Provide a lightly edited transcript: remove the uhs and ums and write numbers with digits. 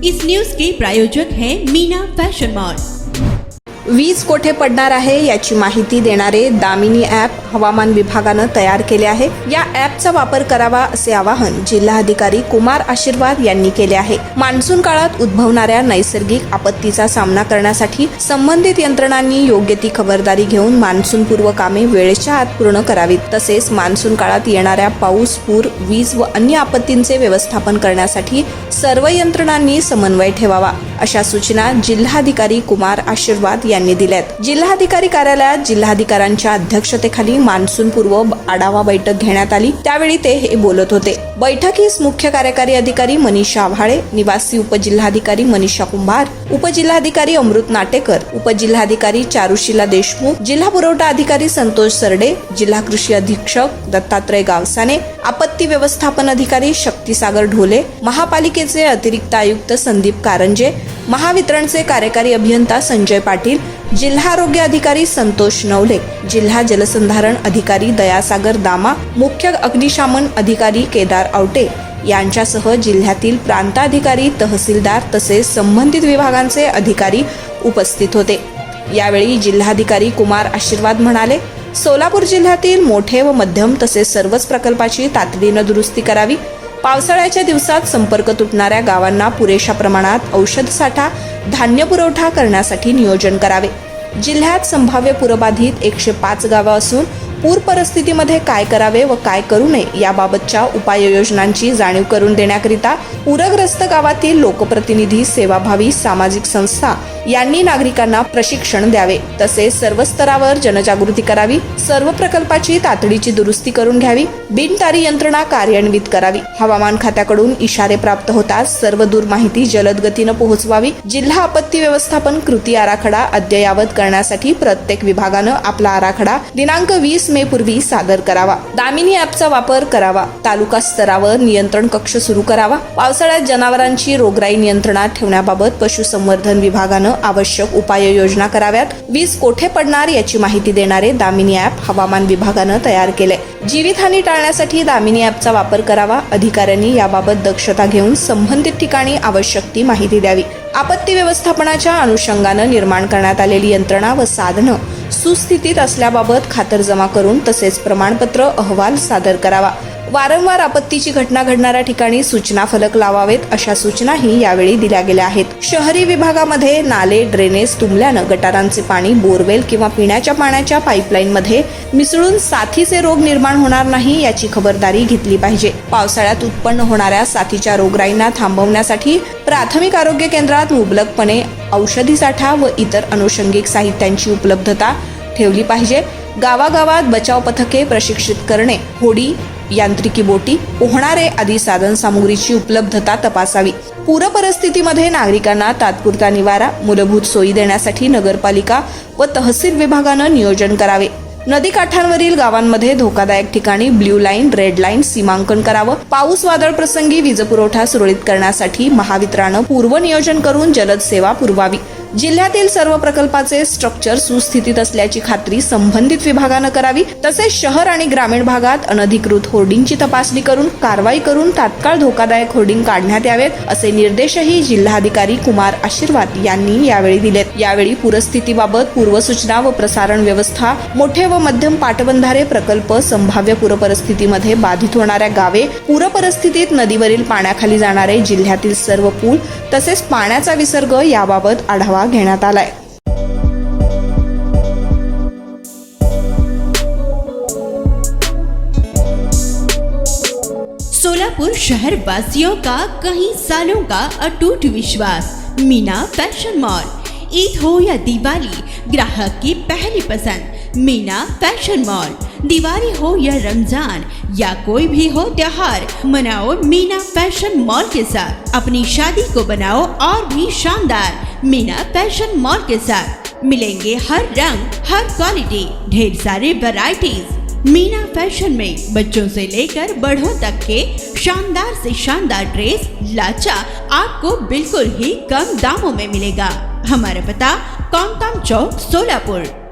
इस news के प्रायोजक हैं Meena fashion mall. वीज कोठे पडणार आहे याची माहिती देणारे दामिनी ॲप हवामान विभागानं तयार केले आहे। या ॲपचा वापर करावा असे आवाहन जिल्हाधिकारी कुमार आशीर्वाद यांनी केले आहे। मान्सून काळात उद्भवणाऱ्या नैसर्गिक आपत्तीचा सामना करण्यासाठी संबंधित यंत्रणांनी योग्य ती खबरदारी घेऊन मान्सूनपूर्व कामे वेळेच्या आत पूर्ण करावीत। तसेच मान्सून काळात येणाऱ्या पाऊस, पूर, वीज व अन्य आपत्तींचे व्यवस्थापन करण्यासाठी सर्व यंत्रणांनी समन्वय ठेवावा अशा सूचना जिल्हाधिकारी कुमार आशीर्वाद यांनी दिल्यात। जिल्हाधिकारी कार्यालयात जिल्हाधिकाऱ्यांच्या अध्यक्षतेखाली मान्सूनपूर्व आढावा बैठक घेण्यात आली। त्यावेळी ते हे बोलत होते। बैठकीस मुख्य कार्यकारी अधिकारी मनीषा आव्हाळे, निवासी उपजिल्हाधिकारी मनीषा कुंभार, उपजिल्हाधिकारी अमृत नाटेकर, उपजिल्हाधिकारी चारुशीला देशमुख, जिल्हा पुरवठा अधिकारी संतोष सरडे, जिल्हा कृषी अधीक्षक दत्तात्रय गावसाने, आपत्ती व्यवस्थापन अधिकारी शक्तिसागर ढोले, महापालिकेचे अतिरिक्त आयुक्त संदीप कारंजे, महावितरणचे कार्यकारी अभियंता संजय पाटील, जिल्हा आरोग्य अधिकारी संतोष नवले, जिल्हा जलसंधारण अधिकारी दयासागर दामा, मुख्य अग्निशमन अधिकारी केदार आवटे यांच्यासह जिल्ह्यातील प्रांताधिकारी, तहसीलदार तसेच संबंधित विभागांचे अधिकारी उपस्थित होते। यावेळी जिल्हाधिकारी कुमार आशीर्वाद म्हणाले, सोलापूर जिल्ह्यातील मोठे व मध्यम तसेच सर्वच प्रकल्पाची तातडीने दुरुस्ती करावी। पावसाळ्याच्या दिवसात संपर्क तुटणाऱ्या गावांना पुरेशा प्रमाणात औषध साठा, धान्य पुरवठा करण्यासाठी नियोजन करावे। जिल्ह्यात संभाव्य पूरबाधित 105 गावं असून पूर परिस्थितीमध्ये काय करावे व काय करू नये याबाबतच्या उपाययोजनांची जाणीव करून देण्याकरिता पूरग्रस्त गावातील लोकप्रतिनिधी, सेवाभावी सामाजिक संस्था यांनी नागरिकांना प्रशिक्षण द्यावे। तसेच सर्व स्तरावर जनजागृती करावी। सर्व प्रकल्पाची तातडीची दुरुस्ती करून घ्यावी। बिनतारी यंत्रणा कार्यान्वित करावी। हवामान खात्याकडून इशारे प्राप्त होताच सर्व दूर माहिती जलद गतीने पोहोचवावी। जिल्हा आपत्ती व्यवस्थापन कृती आराखडा अद्ययावत करण्यासाठी प्रत्येक विभागानं आपला आराखडा दिनांक 20 मे पूर्वी सादर करावा। दामिनी ॲपचा वापर करावा। तालुका स्तरावर नियंत्रण कक्ष सुरू करावा। पावसाळ्यात जनावरांची रोगराई नियंत्रणात ठेवण्याबाबत पशुसंवर्धन विभागानं आवश्यक उपाययोजना कराव्यात। वीज कोठे पडणार याची माहिती देणारे दामिनी ॲप हवामान विभागानं तयार केले। जीवितहानी टाळण्यासाठी दामिनी ॲपचा वापर करावा। अधिकाऱ्यांनी याबाबत दक्षता घेऊन संबंधित ठिकाणी आवश्यक ती माहिती द्यावी। आपत्ती व्यवस्थापनाच्या अनुषंगानं निर्माण करण्यात आलेली यंत्रणा व साधनं सुस्थितीत असल्याबाबत खातरजमा करून तसेच प्रमाणपत्र अहवाल सादर करावा। वारंवार आपत्तीची घटना घडणाऱ्या ठिकाणी सूचना फलक लावावेत अशा सूचनाही यावेळी दिल्या गेल्या आहेत। शहरी विभागामध्ये नाले, ड्रेनेज तुंबल्यानं गटारांचे पाणी बोरवेल किंवा पिण्याच्या पाण्याच्या पाईपलाईनमध्ये मिसळून साथीचे रोग निर्माण होणार नाही याची खबरदारी घेतली पाहिजे। पावसाळ्यात उत्पन्न होणाऱ्या साथीच्या रोगराईंना थांबवण्यासाठी प्राथमिक आरोग्य केंद्रात मुबलकपणे औषधी साठा व इतर अनुषंगिक साहित्यांची उपलब्धता ठेवली पाहिजे। गावागावात बचाव पथके प्रशिक्षित करणे, होडी, यांत्रिकी बोटी, पोहणारे आदी साधन सामुग्रीची उपलब्धता तपासावी। पूर परिस्थितीमध्ये नागरिकांना तात्पुरता निवारा, मूलभूत सोयी देण्यासाठी नगरपालिका व तहसील विभागानं नियोजन करावे। नदी काठांवरील गावांमध्ये धोकादायक ठिकाणी ब्ल्यू लाईन, रेड लाईन सीमांकन करावं। पाऊस वादळ प्रसंगी वीज पुरवठा सुरळीत करण्यासाठी महावितरणनं पूर्व नियोजन करून जलद सेवा पुरवावी। जिल्ह्यातील सर्व प्रकल्पाचे स्ट्रक्चर सुस्थितीत असल्याची खात्री संबंधित विभागानं करावी। तसेच शहर आणि ग्रामीण भागात अनधिकृत होर्डिंगची तपासणी करून कारवाई करून तात्काळ धोकादायक होर्डिंग काढण्यात यावेत असे निर्देशही जिल्हाधिकारी कुमार आशीर्वाद यांनी यावेळी दिलेत। यावेळी पूरस्थितीबाबत पूर्वसूचना व प्रसारण व्यवस्था, मोठे व मध्यम पाटबंधारे प्रकल्प, संभाव्य पूरपरिस्थितीमध्ये बाधित होणाऱ्या गावे, पूरपरिस्थितीत नदीवरील पाण्याखाली जाणारे जिल्ह्यातील सर्व पूल तसेच पाण्याचा विसर्ग याबाबत आढावा घेण्यात आलाय। सोलापुर शहर वासियों का कई सालों का अटूट विश्वास मीना फैशन मॉल। ईद हो या दिवाली, ग्राहक की पहली पसंद मीना फैशन मॉल। दिवाली हो या रमजान या कोई भी हो त्योहार, मनाओ मीना फैशन मॉल के साथ। अपनी शादी को बनाओ और भी शानदार मीना फैशन मॉल के साथ। मिलेंगे हर रंग, हर क्वालिटी, ढेर सारे वैरायटीज। मीना फैशन में बच्चों से लेकर बड़ों तक के शानदार से शानदार ड्रेस लाचा आपको बिल्कुल ही कम दामों में मिलेगा। हमारा पता कॉमटॉम चौक, सोलापुर।